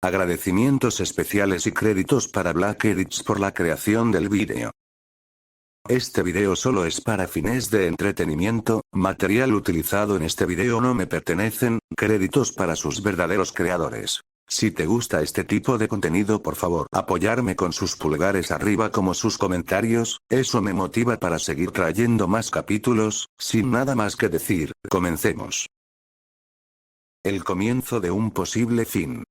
Agradecimientos especiales y créditos para Black Edits por la creación del vídeo. Este video solo es para fines de entretenimiento, material utilizado en este video no me pertenecen, créditos para sus verdaderos creadores. Si te gusta este tipo de contenido, por favor apoyarme con sus pulgares arriba como sus comentarios, eso me motiva para seguir trayendo más capítulos. Sin nada más que decir, comencemos. El comienzo de un posible fin.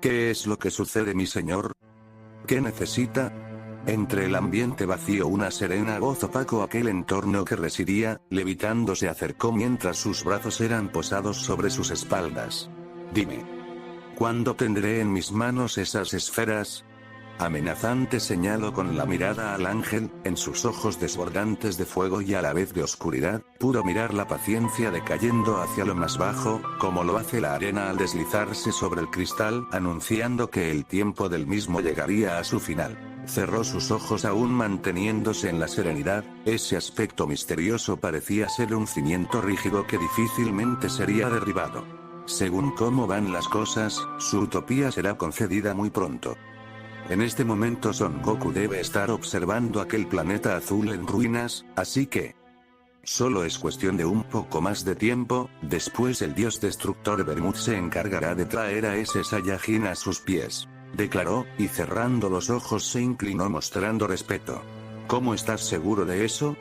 ¿Qué es lo que sucede, mi señor? ¿Qué necesita? Entre el ambiente vacío una serena voz opacó aquel entorno que residía, levitando se acercó mientras sus brazos eran posados sobre sus espaldas. Dime. ¿Cuándo tendré en mis manos esas esferas? Amenazante señaló con la mirada al ángel, en sus ojos desbordantes de fuego y a la vez de oscuridad, pudo mirar la paciencia decayendo hacia lo más bajo, como lo hace la arena al deslizarse sobre el cristal, anunciando que el tiempo del mismo llegaría a su final. Cerró sus ojos aún manteniéndose en la serenidad, ese aspecto misterioso parecía ser un cimiento rígido que difícilmente sería derribado. Según cómo van las cosas, su utopía será concedida muy pronto. En este momento Son Goku debe estar observando aquel planeta azul en ruinas, así que solo es cuestión de un poco más de tiempo, después el dios destructor Bermud se encargará de traer a ese Saiyajin a sus pies, declaró, y cerrando los ojos se inclinó mostrando respeto. ¿Cómo estás seguro de eso?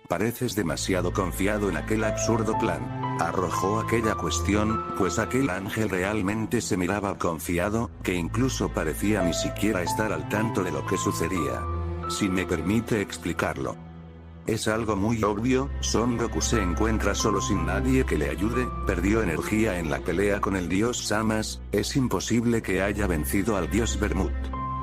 Pareces demasiado confiado en aquel absurdo plan. Arrojó aquella cuestión, pues aquel ángel realmente se miraba confiado, que incluso parecía ni siquiera estar al tanto de lo que sucedía. Si me permite explicarlo. Es algo muy obvio, Son Goku se encuentra solo sin nadie que le ayude, perdió energía en la pelea con el dios Samas, es imposible que haya vencido al dios Bermud.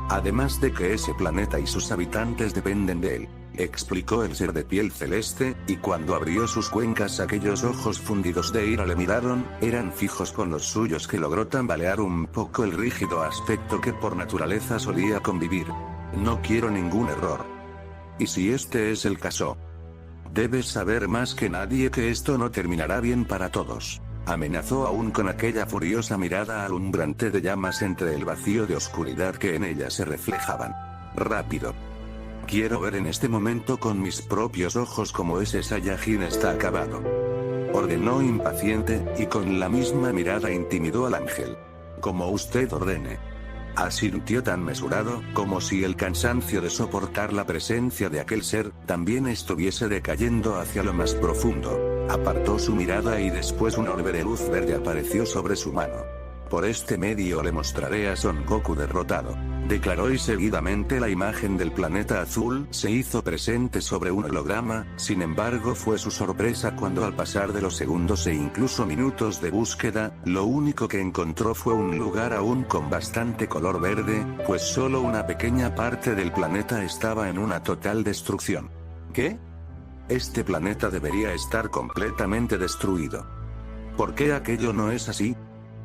Además de que ese planeta y sus habitantes dependen de él, explicó el ser de piel celeste, y cuando abrió sus cuencas aquellos ojos fundidos de ira le miraron, eran fijos con los suyos que logró tambalear un poco el rígido aspecto que por naturaleza solía convivir. No quiero ningún error. Y si este es el caso, debes saber más que nadie que esto no terminará bien para todos. Amenazó aún con aquella furiosa mirada alumbrante de llamas entre el vacío de oscuridad que en ella se reflejaban. Rápido. Quiero ver en este momento con mis propios ojos cómo ese Saiyajin está acabado. Ordenó impaciente, y con la misma mirada intimidó al ángel. Como usted ordene. Asintió tan mesurado, como si el cansancio de soportar la presencia de aquel ser, también estuviese decayendo hacia lo más profundo. Apartó su mirada y después un orbe de luz verde apareció sobre su mano. Por este medio le mostraré a Son Goku derrotado, declaró, y seguidamente la imagen del planeta azul se hizo presente sobre un holograma. Sin embargo, fue su sorpresa cuando al pasar de los segundos e incluso minutos de búsqueda, lo único que encontró fue un lugar aún con bastante color verde, pues solo una pequeña parte del planeta estaba en una total destrucción. ¿Qué? Este planeta debería estar completamente destruido. ¿Por qué aquello no es así?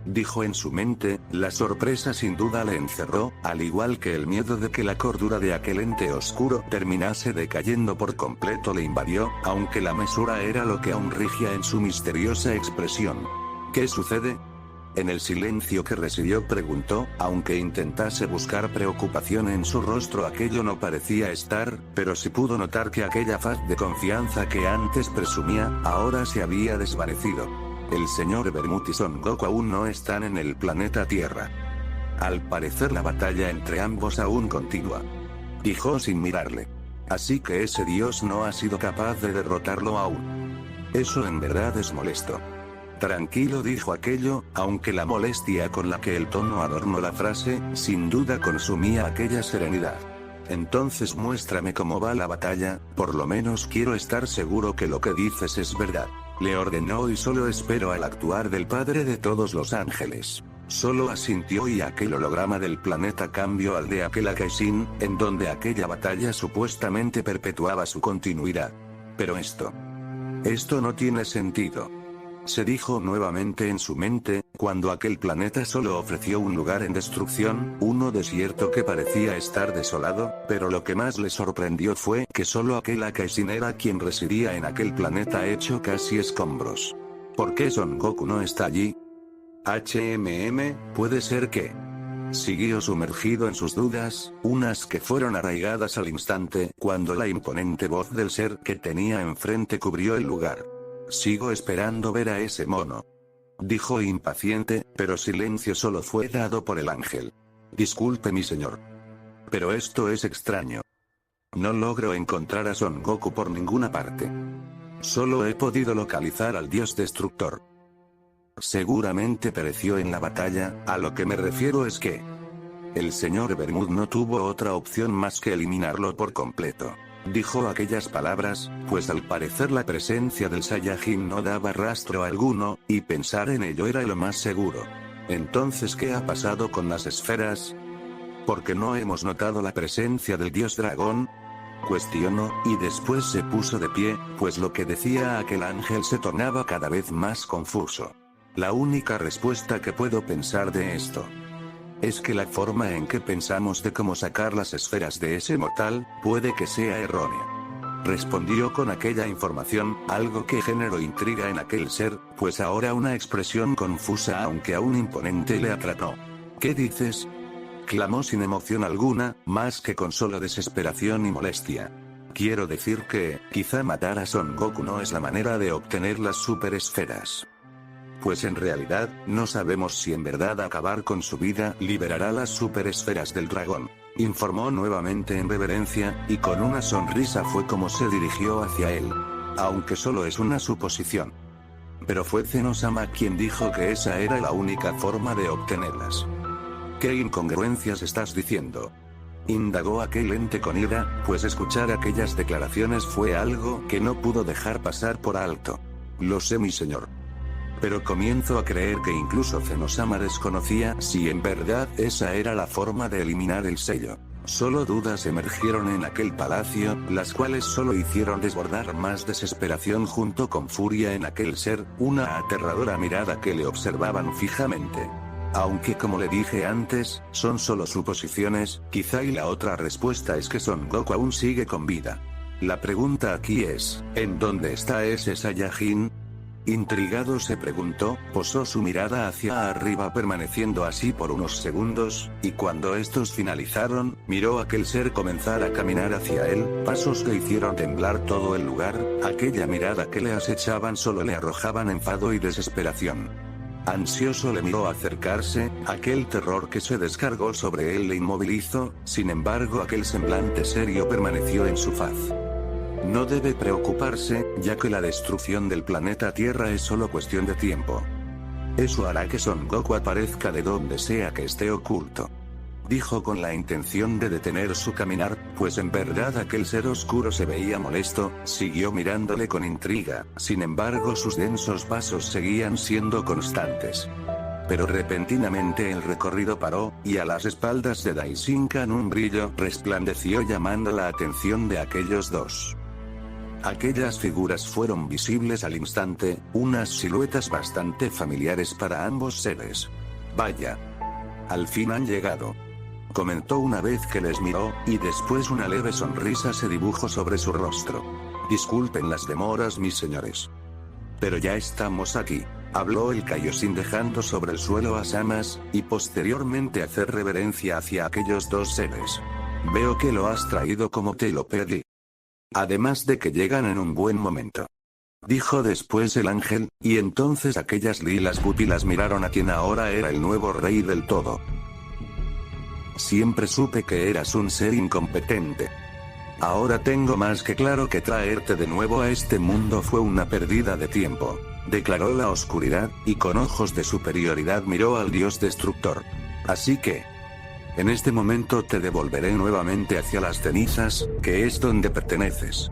Dijo en su mente, la sorpresa sin duda le encerró, al igual que el miedo de que la cordura de aquel ente oscuro terminase decayendo por completo le invadió, aunque la mesura era lo que aún rigia en su misteriosa expresión. ¿Qué sucede? En el silencio que recibió preguntó, aunque intentase buscar preocupación en su rostro aquello no parecía estar, pero sí pudo notar que aquella faz de confianza que antes presumía, ahora se había desvanecido. El señor Bermud y Son Goku aún no están en el planeta Tierra. Al parecer la batalla entre ambos aún continúa. Dijo sin mirarle. Así que ese dios no ha sido capaz de derrotarlo aún. Eso en verdad es molesto. Tranquilo, dijo aquello, aunque la molestia con la que el tono adornó la frase, sin duda consumía aquella serenidad. Entonces muéstrame cómo va la batalla, por lo menos quiero estar seguro que lo que dices es verdad. Le ordenó, y solo espero al actuar del Padre de todos los ángeles. Solo asintió y aquel holograma del planeta cambió al de aquel Akaishin, en donde aquella batalla supuestamente perpetuaba su continuidad. Pero esto no tiene sentido. Se dijo nuevamente en su mente, cuando aquel planeta solo ofreció un lugar en destrucción, uno desierto que parecía estar desolado, pero lo que más le sorprendió fue que solo aquel Akaisin era quien residía en aquel planeta hecho casi escombros. ¿Por qué Son Goku no está allí? Puede ser que... Siguió sumergido en sus dudas, unas que fueron arraigadas al instante, cuando la imponente voz del ser que tenía enfrente cubrió el lugar. Sigo esperando ver a ese mono. Dijo impaciente, pero silencio solo fue dado por el ángel. Disculpe mi señor. Pero esto es extraño. No logro encontrar a Son Goku por ninguna parte. Solo he podido localizar al dios destructor. Seguramente pereció en la batalla, a lo que me refiero es que... El señor Bermud no tuvo otra opción más que eliminarlo por completo. Dijo aquellas palabras, pues al parecer la presencia del Saiyajin no daba rastro alguno, y pensar en ello era lo más seguro. Entonces, ¿qué ha pasado con las esferas? ¿Por qué no hemos notado la presencia del dios dragón? Cuestionó, y después se puso de pie, pues lo que decía aquel ángel se tornaba cada vez más confuso. La única respuesta que puedo pensar de esto es que la forma en que pensamos de cómo sacar las esferas de ese mortal, puede que sea errónea. Respondió con aquella información, algo que generó intriga en aquel ser, pues ahora una expresión confusa aunque aún imponente le atrapó. ¿Qué dices? Clamó sin emoción alguna, más que con solo desesperación y molestia. Quiero decir que, quizá matar a Son Goku no es la manera de obtener las superesferas. Pues en realidad, no sabemos si en verdad acabar con su vida liberará las superesferas del dragón. Informó nuevamente en reverencia, y con una sonrisa fue como se dirigió hacia él. Aunque solo es una suposición. Pero fue Zeno-sama quien dijo que esa era la única forma de obtenerlas. ¿Qué incongruencias estás diciendo? Indagó aquel ente con ira, pues escuchar aquellas declaraciones fue algo que no pudo dejar pasar por alto. Lo sé mi señor. Pero comienzo a creer que incluso Zeno-sama desconocía si en verdad esa era la forma de eliminar el sello. Solo dudas emergieron en aquel palacio, las cuales solo hicieron desbordar más desesperación junto con furia en aquel ser, una aterradora mirada que le observaban fijamente. Aunque como le dije antes, son solo suposiciones, quizá y la otra respuesta es que Son Goku aún sigue con vida. La pregunta aquí es, ¿en dónde está ese Saiyajin? Intrigado se preguntó, posó su mirada hacia arriba permaneciendo así por unos segundos, y cuando estos finalizaron, miró a aquel ser comenzar a caminar hacia él, pasos que hicieron temblar todo el lugar, aquella mirada que le acechaban solo le arrojaban enfado y desesperación. Ansioso le miró acercarse, aquel terror que se descargó sobre él le inmovilizó, sin embargo aquel semblante serio permaneció en su faz. No debe preocuparse, ya que la destrucción del planeta Tierra es solo cuestión de tiempo. Eso hará que Son Goku aparezca de donde sea que esté oculto. Dijo con la intención de detener su caminar, pues en verdad aquel ser oscuro se veía molesto, siguió mirándole con intriga, sin embargo sus densos pasos seguían siendo constantes. Pero repentinamente el recorrido paró, y a las espaldas de Daishinkan un brillo resplandeció llamando la atención de aquellos dos. Aquellas figuras fueron visibles al instante, unas siluetas bastante familiares para ambos seres. Vaya. Al fin han llegado. Comentó una vez que les miró, y después una leve sonrisa se dibujó sobre su rostro. Disculpen las demoras mis señores. Pero ya estamos aquí. Habló el Kaioshin dejando sobre el suelo a Samas, y posteriormente hacer reverencia hacia aquellos dos seres. Veo que lo has traído como te lo pedí. Además de que llegan en un buen momento. Dijo después el ángel, y entonces aquellas lilas pupilas miraron a quien ahora era el nuevo rey del todo. Siempre supe que eras un ser incompetente. Ahora tengo más que claro que traerte de nuevo a este mundo fue una pérdida de tiempo. Declaró la oscuridad, y con ojos de superioridad miró al dios destructor. Así que... en este momento te devolveré nuevamente hacia las cenizas, que es donde perteneces.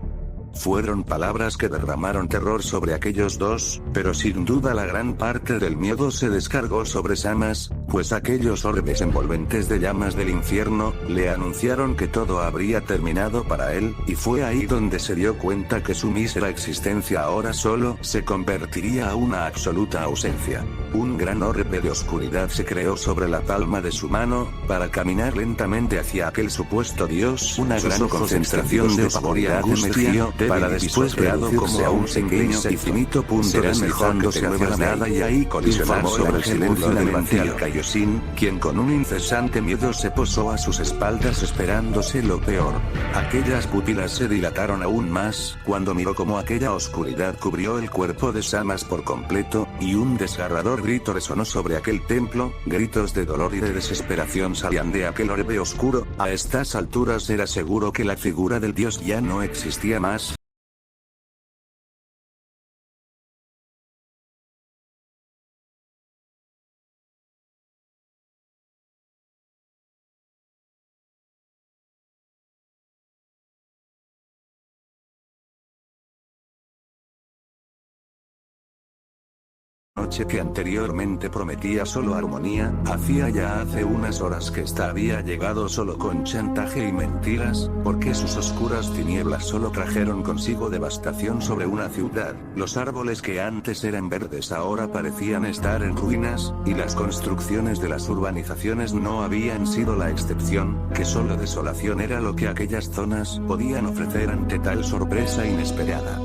Fueron palabras que derramaron terror sobre aquellos dos, pero sin duda la gran parte del miedo se descargó sobre Samas, pues aquellos orbes envolventes de llamas del infierno, le anunciaron que todo habría terminado para él, y fue ahí donde se dio cuenta que su mísera existencia ahora solo se convertiría a una absoluta ausencia. Un gran orbe de oscuridad se creó sobre la palma de su mano, para caminar lentamente hacia aquel supuesto Dios. Una gran concentración de oscuridad emergió, para después reducirse a un pequeño y finito punto deslizándose hacia la nada y ahí colisionar sobre el silencio del vacío. Kaioshin, quien con un incesante miedo se posó a sus espaldas esperándose lo peor. Aquellas pupilas se dilataron aún más, cuando miró como aquella oscuridad cubrió el cuerpo de Samas por completo, y un desgarrador grito resonó sobre aquel templo. Gritos de dolor y de desesperación salían de aquel orbe oscuro. A estas alturas era seguro que la figura del dios ya no existía más. Noche que anteriormente prometía solo armonía, hacía ya hace unas horas que esta había llegado solo con chantaje y mentiras, porque sus oscuras tinieblas solo trajeron consigo devastación sobre una ciudad. Los árboles que antes eran verdes ahora parecían estar en ruinas, y las construcciones de las urbanizaciones no habían sido la excepción, que solo desolación era lo que aquellas zonas podían ofrecer ante tal sorpresa inesperada.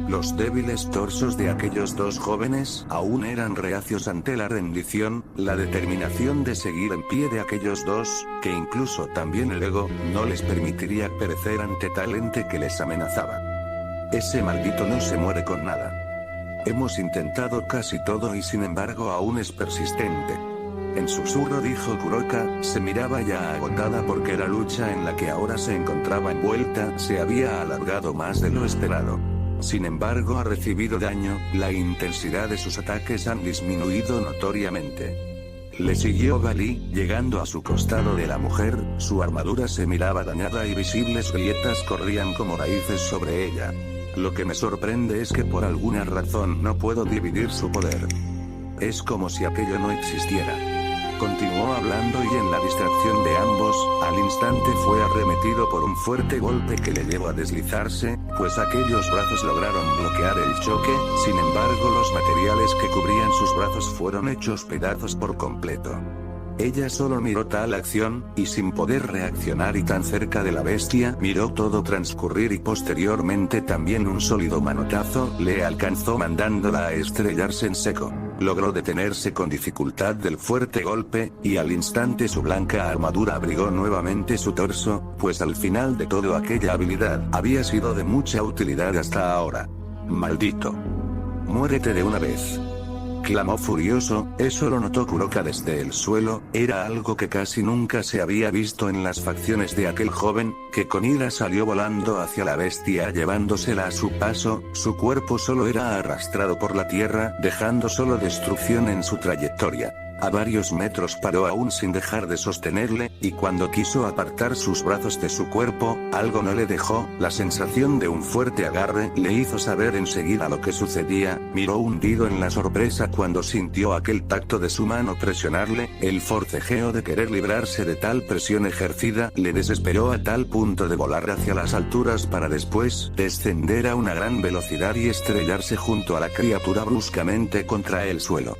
Los débiles torsos de aquellos dos jóvenes aún eran reacios ante la rendición, la determinación de seguir en pie de aquellos dos, que incluso también el ego, no les permitiría perecer ante tal ente que les amenazaba. Ese maldito no se muere con nada. Hemos intentado casi todo y sin embargo aún es persistente. En susurro dijo Kuroka, se miraba ya agotada porque la lucha en la que ahora se encontraba envuelta se había alargado más de lo esperado. Sin embargo ha recibido daño, la intensidad de sus ataques han disminuido notoriamente. Le siguió Bali, llegando a su costado de la mujer, su armadura se miraba dañada y visibles grietas corrían como raíces sobre ella. Lo que me sorprende es que por alguna razón no puedo dividir su poder. Es como si aquello no existiera. Continuó hablando y en la distracción de ambos, al instante fue arremetido por un fuerte golpe que le llevó a deslizarse, pues aquellos brazos lograron bloquear el choque. Sin embargo los materiales que cubrían sus brazos fueron hechos pedazos por completo. Ella solo miró tal acción, y sin poder reaccionar y tan cerca de la bestia, miró todo transcurrir y posteriormente también un sólido manotazo le alcanzó mandándola a estrellarse en seco. Logró detenerse con dificultad del fuerte golpe, y al instante su blanca armadura abrigó nuevamente su torso, pues al final de todo aquella habilidad había sido de mucha utilidad hasta ahora. Maldito. Muérete de una vez. Clamó furioso. Eso lo notó Kuroka desde el suelo, era algo que casi nunca se había visto en las facciones de aquel joven, que con ira salió volando hacia la bestia llevándosela a su paso, su cuerpo solo era arrastrado por la tierra, dejando solo destrucción en su trayectoria. A varios metros paró aún sin dejar de sostenerle, y cuando quiso apartar sus brazos de su cuerpo, algo no le dejó. La sensación de un fuerte agarre le hizo saber enseguida lo que sucedía. Miró hundido en la sorpresa cuando sintió aquel tacto de su mano presionarle. El forcejeo de querer librarse de tal presión ejercida le desesperó a tal punto de volar hacia las alturas para después descender a una gran velocidad y estrellarse junto a la criatura bruscamente contra el suelo.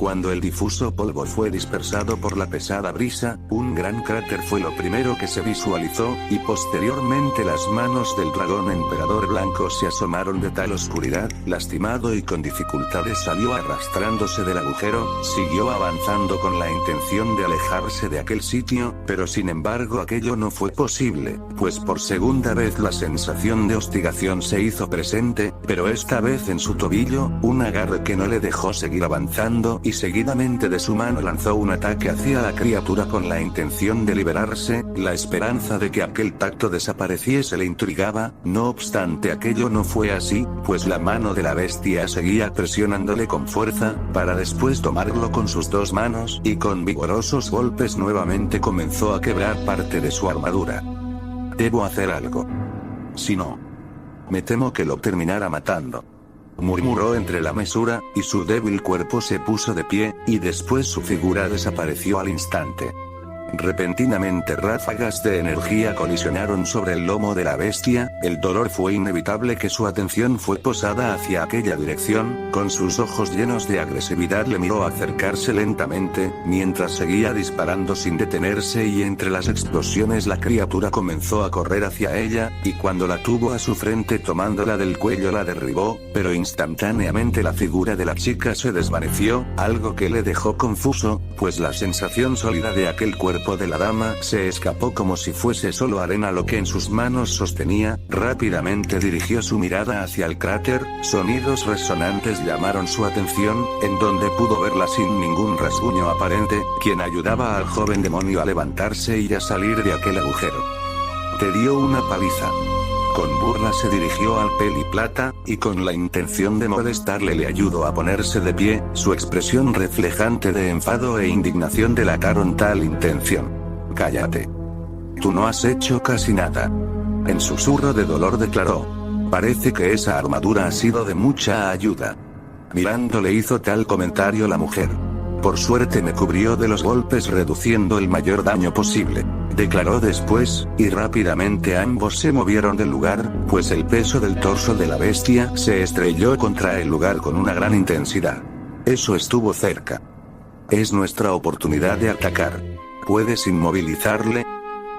Cuando el difuso polvo fue dispersado por la pesada brisa, un gran cráter fue lo primero que se visualizó, y posteriormente las manos del dragón emperador blanco se asomaron de tal oscuridad. Lastimado y con dificultades salió arrastrándose del agujero, siguió avanzando con la intención de alejarse de aquel sitio, pero sin embargo aquello no fue posible, pues por segunda vez la sensación de hostigación se hizo presente, pero esta vez en su tobillo, un agarre que no le dejó seguir avanzando, y seguidamente de su mano lanzó un ataque hacia la criatura con la intención de liberarse. La esperanza de que aquel tacto desapareciese le intrigaba, no obstante aquello no fue así, pues la mano de la bestia seguía presionándole con fuerza, para después tomarlo con sus dos manos, y con vigorosos golpes nuevamente comenzó a quebrar parte de su armadura. Debo hacer algo. Si no, me temo que lo terminará matando. murmuró entre la mesura, y su débil cuerpo se puso de pie, y después su figura desapareció al instante. Repentinamente ráfagas de energía colisionaron sobre el lomo de la bestia, el dolor fue inevitable que su atención fue posada hacia aquella dirección, con sus ojos llenos de agresividad le miró acercarse lentamente, mientras seguía disparando sin detenerse y entre las explosiones la criatura comenzó a correr hacia ella, y cuando la tuvo a su frente tomándola del cuello la derribó, pero instantáneamente la figura de la chica se desvaneció, algo que le dejó confuso, pues la sensación sólida de aquel cuerpo de la dama se escapó como si fuese solo arena lo que en sus manos sostenía. Rápidamente dirigió su mirada hacia el cráter, sonidos resonantes llamaron su atención, en donde pudo verla sin ningún rasguño aparente, quien ayudaba al joven demonio a levantarse y a salir de aquel agujero. Te dio una paliza. Con burla se dirigió al peliplata, y con la intención de molestarle le ayudó a ponerse de pie, su expresión reflejante de enfado e indignación delataron tal intención. Cállate. Tú no has hecho casi nada. En susurro de dolor declaró. Parece que esa armadura ha sido de mucha ayuda. Mirándole hizo tal comentario la mujer. Por suerte me cubrió de los golpes reduciendo el mayor daño posible, declaró después, y rápidamente ambos se movieron del lugar, pues el peso del torso de la bestia se estrelló contra el lugar con una gran intensidad. Eso estuvo cerca. Es nuestra oportunidad de atacar. ¿Puedes inmovilizarle?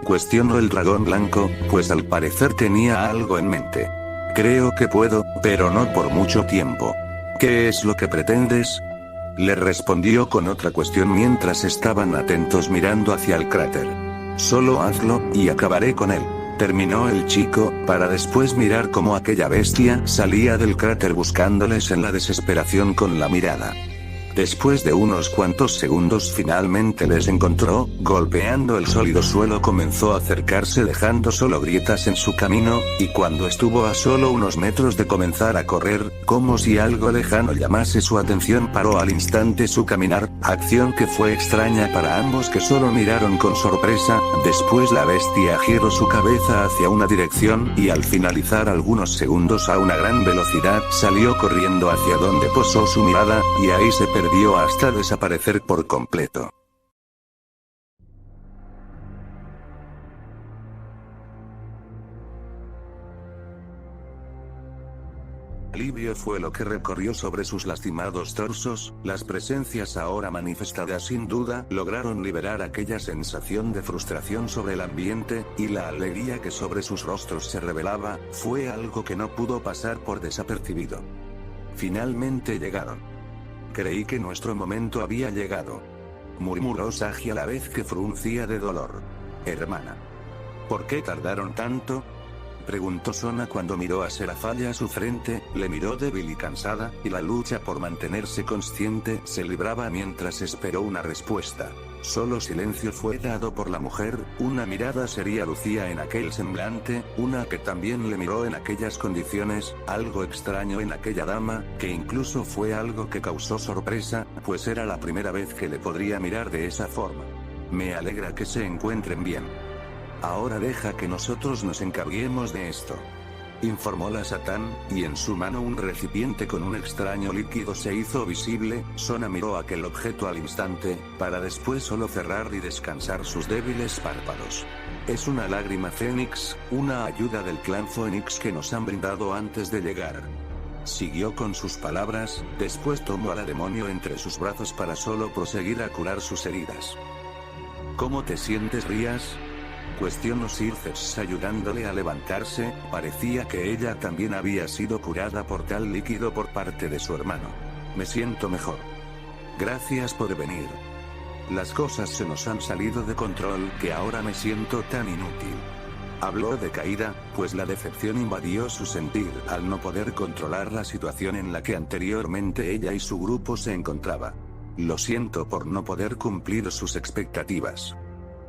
Cuestionó el dragón blanco, pues al parecer tenía algo en mente. Creo que puedo, pero no por mucho tiempo. ¿Qué es lo que pretendes? Le respondió con otra cuestión mientras estaban atentos mirando hacia el cráter. Solo hazlo, y acabaré con él. Terminó el chico, para después mirar cómo aquella bestia salía del cráter buscándoles en la desesperación con la mirada. Después de unos cuantos segundos finalmente les encontró, golpeando el sólido suelo comenzó a acercarse dejando solo grietas en su camino, y cuando estuvo a solo unos metros de comenzar a correr, como si algo lejano llamase su atención paró al instante su caminar, acción que fue extraña para ambos que solo miraron con sorpresa. Después la bestia giró su cabeza hacia una dirección y al finalizar algunos segundos a una gran velocidad salió corriendo hacia donde posó su mirada, y ahí se perdió hasta desaparecer por completo. Alivio fue lo que recorrió sobre sus lastimados torsos, las presencias ahora manifestadas sin duda lograron liberar aquella sensación de frustración sobre el ambiente, y la alegría que sobre sus rostros se revelaba, fue algo que no pudo pasar por desapercibido. Finalmente llegaron. Creí que nuestro momento había llegado. Murmuró Sagi a la vez que fruncía de dolor. Hermana. ¿Por qué tardaron tanto? Preguntó Sona cuando miró a Serafalla a su frente, le miró débil y cansada, y la lucha por mantenerse consciente se libraba mientras esperó una respuesta. Solo silencio fue dado por la mujer, una mirada seria lucía en aquel semblante, una que también le miró en aquellas condiciones, algo extraño en aquella dama, que incluso fue algo que causó sorpresa, pues era la primera vez que le podría mirar de esa forma. Me alegra que se encuentren bien. Ahora deja que nosotros nos encarguemos de esto. Informó la Satán, y en su mano un recipiente con un extraño líquido se hizo visible. Sona miró aquel objeto al instante, para después solo cerrar y descansar sus débiles párpados. Es una lágrima fénix, una ayuda del clan Fénix que nos han brindado antes de llegar. Siguió con sus palabras, después tomó a la demonio entre sus brazos para solo proseguir a curar sus heridas. ¿Cómo te sientes, Rías? Cuestionó Circes ayudándole a levantarse, parecía que ella también había sido curada por tal líquido por parte de su hermano. Me siento mejor. Gracias por venir. Las cosas se nos han salido de control que ahora me siento tan inútil. Habló decaída, pues la decepción invadió su sentir al no poder controlar la situación en la que anteriormente ella y su grupo se encontraba. Lo siento por no poder cumplir sus expectativas.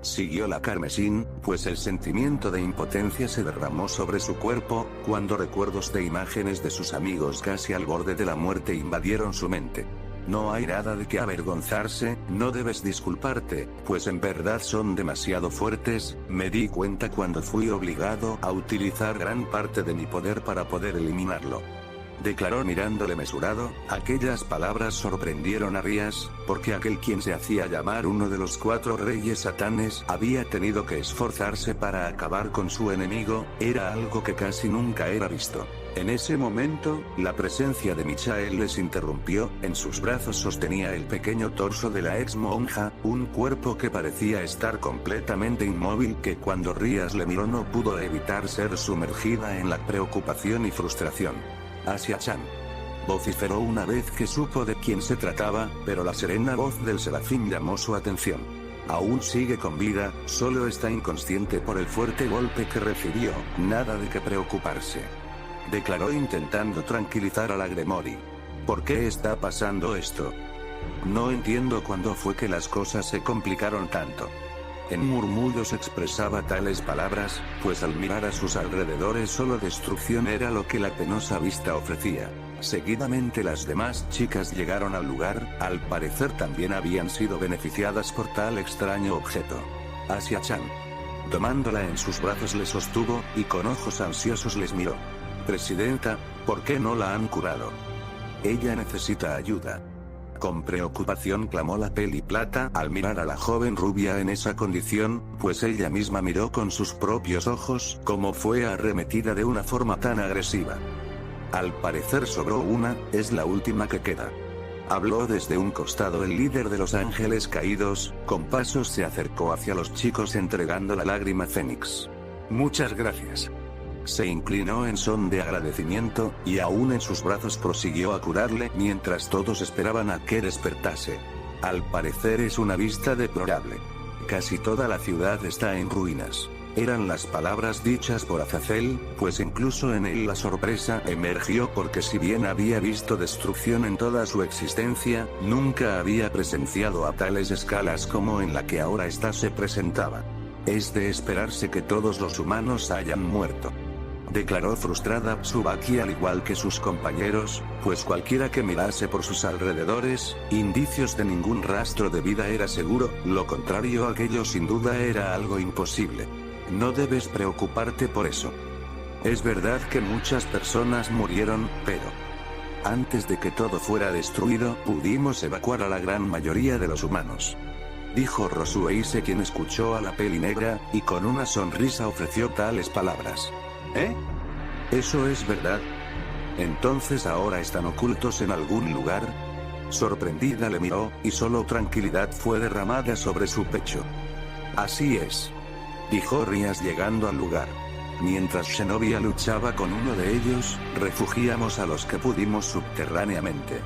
Siguió la Carmesín, pues el sentimiento de impotencia se derramó sobre su cuerpo, cuando recuerdos de imágenes de sus amigos casi al borde de la muerte invadieron su mente. No hay nada de qué avergonzarse, no debes disculparte, pues en verdad son demasiado fuertes, me di cuenta cuando fui obligado a utilizar gran parte de mi poder para poder eliminarlo. declaró mirándole mesurado. Aquellas palabras sorprendieron a Rías, porque aquel quien se hacía llamar uno de los 4 reyes satanes había tenido que esforzarse para acabar con su enemigo, era algo que casi nunca era visto. En ese momento, la presencia de Michael les interrumpió. En sus brazos sostenía el pequeño torso de la ex monja, un cuerpo que parecía estar completamente inmóvil, que cuando Rías le miró no pudo evitar ser sumergida en la preocupación y frustración. Asia-chan, vociferó una vez que supo de quién se trataba, pero la serena voz del serafín llamó su atención. Aún sigue con vida, solo está inconsciente por el fuerte golpe que recibió, nada de qué preocuparse, declaró intentando tranquilizar a la Gremori. ¿Por qué está pasando esto? No entiendo cuándo fue que las cosas se complicaron tanto. En murmullos expresaba tales palabras, pues al mirar a sus alrededores solo destrucción era lo que la penosa vista ofrecía. Seguidamente las demás chicas llegaron al lugar, al parecer también habían sido beneficiadas por tal extraño objeto. Asia-chan, tomándola en sus brazos, le sostuvo, y con ojos ansiosos les miró. Presidenta, ¿por qué no la han curado? Ella necesita ayuda. Con preocupación clamó la Peli Plata al mirar a la joven rubia en esa condición, pues ella misma miró con sus propios ojos cómo fue arremetida de una forma tan agresiva. Al parecer sobró una, es la última que queda. Habló desde un costado el líder de los ángeles caídos, con pasos se acercó hacia los chicos entregando la lágrima fénix. Muchas gracias. Se inclinó en son de agradecimiento, y aún en sus brazos prosiguió a curarle mientras todos esperaban a que despertase. Al parecer es una vista deplorable. Casi toda la ciudad está en ruinas. Eran las palabras dichas por Azazel, pues incluso en él la sorpresa emergió porque si bien había visto destrucción en toda su existencia, nunca había presenciado a tales escalas como en la que ahora esta se presentaba. Es de esperarse que todos los humanos hayan muerto, declaró frustrada Tsubaki al igual que sus compañeros, pues cualquiera que mirase por sus alrededores, indicios de ningún rastro de vida era seguro, lo contrario aquello sin duda era algo imposible. No debes preocuparte por eso. Es verdad que muchas personas murieron, pero antes de que todo fuera destruido, pudimos evacuar a la gran mayoría de los humanos, dijo Rosueise, quien escuchó a la Peli Negra, y con una sonrisa ofreció tales palabras. ¿Eh? ¿Eso es verdad? ¿Entonces ahora están ocultos en algún lugar? Sorprendida le miró, y solo tranquilidad fue derramada sobre su pecho. Así es, dijo Rías llegando al lugar. Mientras Zenobia luchaba con uno de ellos, refugiamos a los que pudimos subterráneamente.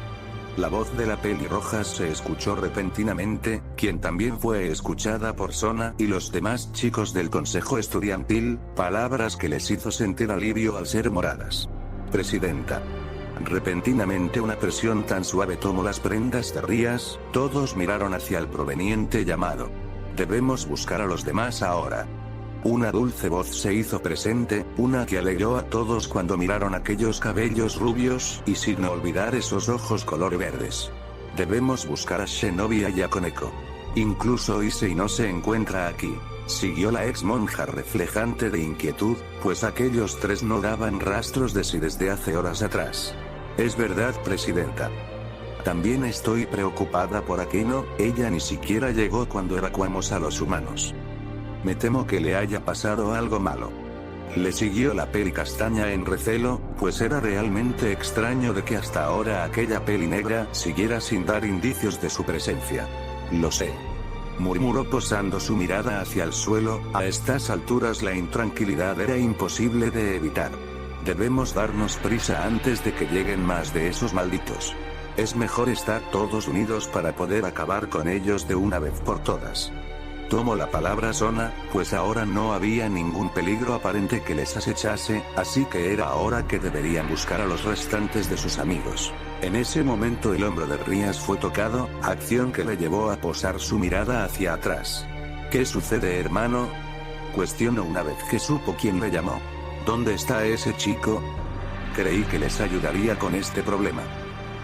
La voz de la pelirroja se escuchó repentinamente, quien también fue escuchada por Sona y los demás chicos del consejo estudiantil, palabras que les hizo sentir alivio al ser moradas. Presidenta. Repentinamente una presión tan suave tomó las prendas de Rías, todos miraron hacia el proveniente llamado. Debemos buscar a los demás ahora. Una dulce voz se hizo presente, una que alegró a todos cuando miraron aquellos cabellos rubios, y sin olvidar esos ojos color verdes. Debemos buscar a Zenobia y a Koneko. Incluso Issei no se encuentra aquí, siguió la ex monja reflejante de inquietud, pues aquellos 3 no daban rastros de sí desde hace horas atrás. Es verdad, presidenta. También estoy preocupada por Akino, ella ni siquiera llegó cuando evacuamos a los humanos. Me temo que le haya pasado algo malo. Le siguió la Peli Castaña en recelo, pues era realmente extraño de que hasta ahora aquella Peli Negra siguiera sin dar indicios de su presencia. Lo sé, murmuró posando su mirada hacia el suelo, a estas alturas la intranquilidad era imposible de evitar. Debemos darnos prisa antes de que lleguen más de esos malditos. Es mejor estar todos unidos para poder acabar con ellos de una vez por todas. Tomó la palabra Sona, pues ahora no había ningún peligro aparente que les acechase, así que era ahora que deberían buscar a los restantes de sus amigos. En ese momento el hombro de Rías fue tocado, acción que le llevó a posar su mirada hacia atrás. ¿Qué sucede, hermano?, cuestionó una vez que supo quién le llamó. ¿Dónde está ese chico? Creí que les ayudaría con este problema.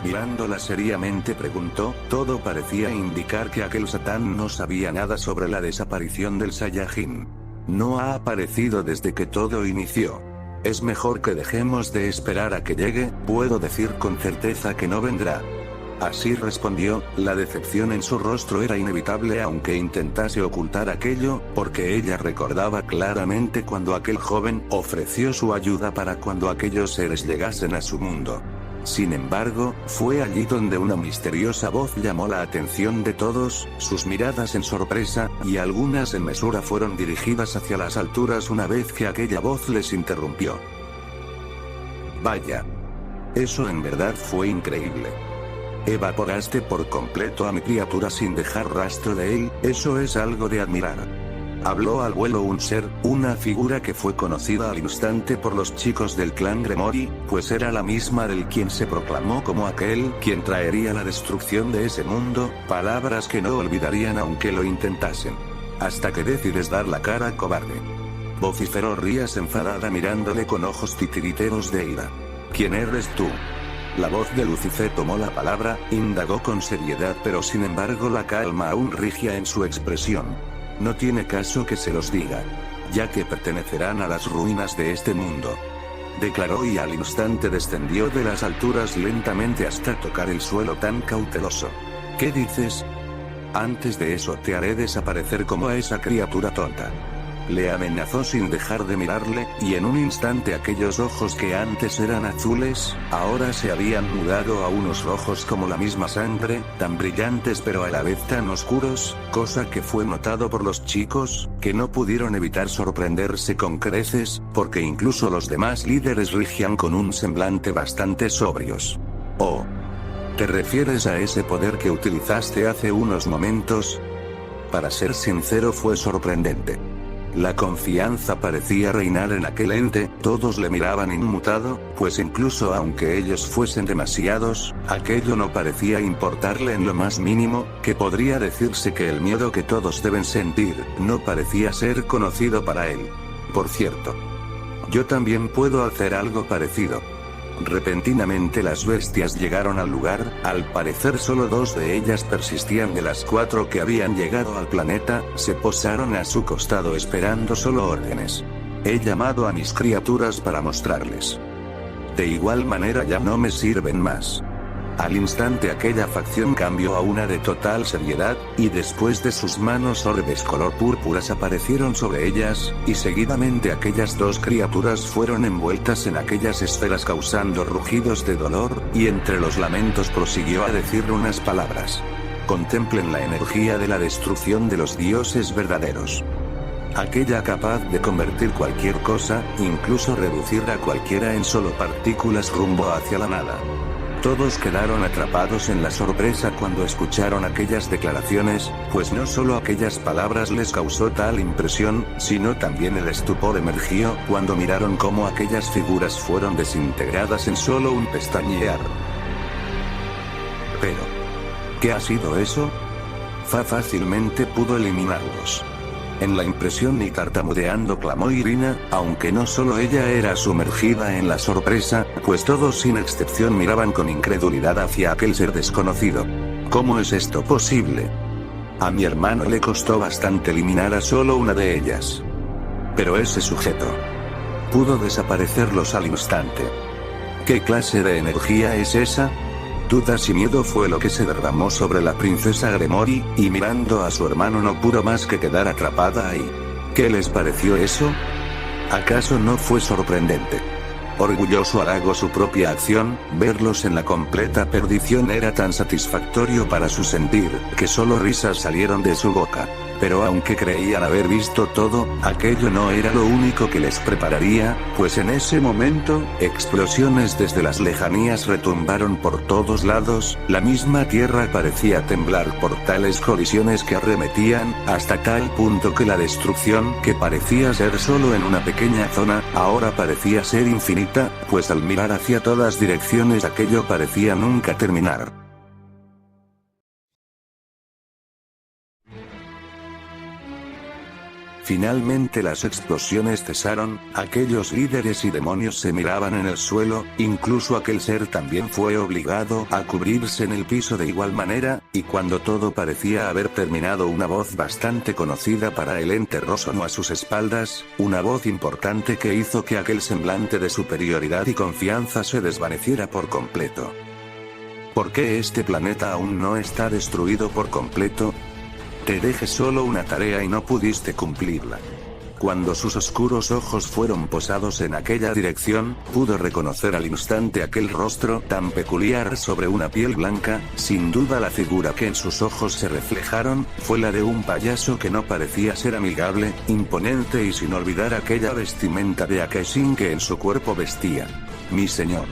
Mirándola seriamente preguntó, todo parecía indicar que aquel satán no sabía nada sobre la desaparición del Saiyajin. No ha aparecido desde que todo inició. Es mejor que dejemos de esperar a que llegue, puedo decir con certeza que no vendrá. Así respondió, la decepción en su rostro era inevitable aunque intentase ocultar aquello, porque ella recordaba claramente cuando aquel joven ofreció su ayuda para cuando aquellos seres llegasen a su mundo. Sin embargo, fue allí donde una misteriosa voz llamó la atención de todos, sus miradas en sorpresa, y algunas en mesura fueron dirigidas hacia las alturas una vez que aquella voz les interrumpió. Vaya. Eso en verdad fue increíble. Evaporaste por completo a mi criatura sin dejar rastro de él, eso es algo de admirar. Habló al vuelo un ser, una figura que fue conocida al instante por los chicos del clan Gremory, pues era la misma del quien se proclamó como aquel quien traería la destrucción de ese mundo, palabras que no olvidarían aunque lo intentasen. Hasta que decides dar la cara, cobarde. Vociferó Rías enfadada mirándole con ojos titiriteros de ira. ¿Quién eres tú? La voz de Lucifer tomó la palabra, indagó con seriedad pero sin embargo la calma aún rigia en su expresión. No tiene caso que se los diga. Ya que pertenecerán a las ruinas de este mundo. Declaró y al instante descendió de las alturas lentamente hasta tocar el suelo tan cauteloso. ¿Qué dices? Antes de eso te haré desaparecer como a esa criatura tonta. Le amenazó sin dejar de mirarle, y en un instante aquellos ojos que antes eran azules, ahora se habían mudado a unos rojos como la misma sangre, tan brillantes pero a la vez tan oscuros, cosa que fue notado por los chicos, que no pudieron evitar sorprenderse con creces, porque incluso los demás líderes rigían con un semblante bastante sobrios. Oh. ¿Te refieres a ese poder que utilizaste hace unos momentos? Para ser sincero fue sorprendente. La confianza parecía reinar en aquel ente, todos le miraban inmutado, pues incluso aunque ellos fuesen demasiados, aquello no parecía importarle en lo más mínimo, que podría decirse que el miedo que todos deben sentir, no parecía ser conocido para él. Por cierto, yo también puedo hacer algo parecido. Repentinamente las bestias llegaron al lugar, al parecer solo 2 de ellas persistían de las 4 que habían llegado al planeta, se posaron a su costado esperando solo órdenes. He llamado a mis criaturas para mostrarles. De igual manera ya no me sirven más. Al instante aquella facción cambió a una de total seriedad, y después de sus manos orbes color púrpuras aparecieron sobre ellas, y seguidamente aquellas 2 criaturas fueron envueltas en aquellas esferas causando rugidos de dolor, y entre los lamentos prosiguió a decir unas palabras. Contemplen la energía de la destrucción de los dioses verdaderos. Aquella capaz de convertir cualquier cosa, incluso reducir a cualquiera en solo partículas rumbo hacia la nada. Todos quedaron atrapados en la sorpresa cuando escucharon aquellas declaraciones, pues no solo aquellas palabras les causó tal impresión, sino también el estupor emergió cuando miraron cómo aquellas figuras fueron desintegradas en solo un pestañear. Pero, ¿qué ha sido eso? Fácilmente pudo eliminarlos. En la impresión y tartamudeando clamó Irina, aunque no solo ella era sumergida en la sorpresa, pues todos sin excepción miraban con incredulidad hacia aquel ser desconocido. ¿Cómo es esto posible? A mi hermano le costó bastante eliminar a solo una de ellas. Pero ese sujeto pudo desaparecerlos al instante. ¿Qué clase de energía es esa? Dudas y miedo fue lo que se derramó sobre la princesa Gremory, y mirando a su hermano no pudo más que quedar atrapada ahí. ¿Qué les pareció eso? ¿Acaso no fue sorprendente? Orgulloso halagó su propia acción, verlos en la completa perdición era tan satisfactorio para su sentir, que solo risas salieron de su boca. Pero aunque creían haber visto todo, aquello no era lo único que les prepararía, pues en ese momento, explosiones desde las lejanías retumbaron por todos lados, la misma tierra parecía temblar por tales colisiones que arremetían, hasta tal punto que la destrucción, que parecía ser solo en una pequeña zona, ahora parecía ser infinita, pues al mirar hacia todas direcciones aquello parecía nunca terminar. Finalmente las explosiones cesaron, aquellos líderes y demonios se miraban en el suelo, incluso aquel ser también fue obligado a cubrirse en el piso de igual manera, y cuando todo parecía haber terminado una voz bastante conocida para el ente resonó a sus espaldas, una voz importante que hizo que aquel semblante de superioridad y confianza se desvaneciera por completo. ¿Por qué este planeta aún no está destruido por completo? Te dejé solo una tarea y no pudiste cumplirla. Cuando sus oscuros ojos fueron posados en aquella dirección, pudo reconocer al instante aquel rostro tan peculiar sobre una piel blanca. Sin duda la figura que en sus ojos se reflejaron, fue la de un payaso que no parecía ser amigable, imponente y sin olvidar aquella vestimenta de Akashin que en su cuerpo vestía. Mi señor.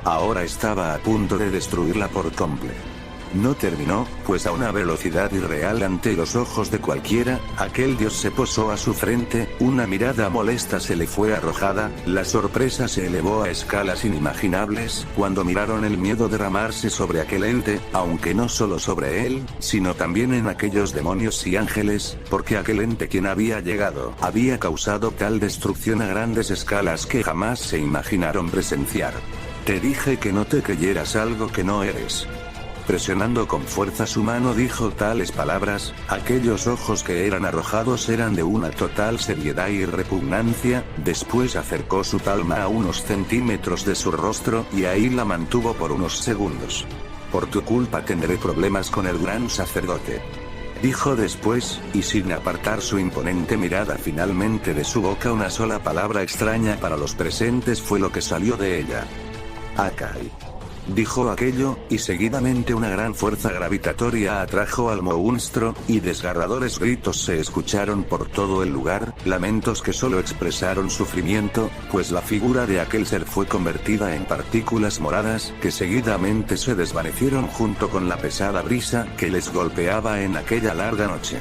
Ahora estaba a punto de destruirla por completo. No terminó, pues a una velocidad irreal ante los ojos de cualquiera, aquel dios se posó a su frente, una mirada molesta se le fue arrojada, la sorpresa se elevó a escalas inimaginables, cuando miraron el miedo derramarse sobre aquel ente, aunque no solo sobre él, sino también en aquellos demonios y ángeles, porque aquel ente quien había llegado, había causado tal destrucción a grandes escalas que jamás se imaginaron presenciar. Te dije que no te creyeras algo que no eres. Presionando con fuerza su mano dijo tales palabras, aquellos ojos que eran arrojados eran de una total seriedad y repugnancia, después acercó su palma a unos centímetros de su rostro y ahí la mantuvo por unos segundos. Por tu culpa tendré problemas con el gran sacerdote. Dijo después, y sin apartar su imponente mirada finalmente de su boca una sola palabra extraña para los presentes fue lo que salió de ella. Akai. Dijo aquello, y seguidamente una gran fuerza gravitatoria atrajo al monstruo, y desgarradores gritos se escucharon por todo el lugar, lamentos que solo expresaron sufrimiento, pues la figura de aquel ser fue convertida en partículas moradas, que seguidamente se desvanecieron junto con la pesada brisa que les golpeaba en aquella larga noche.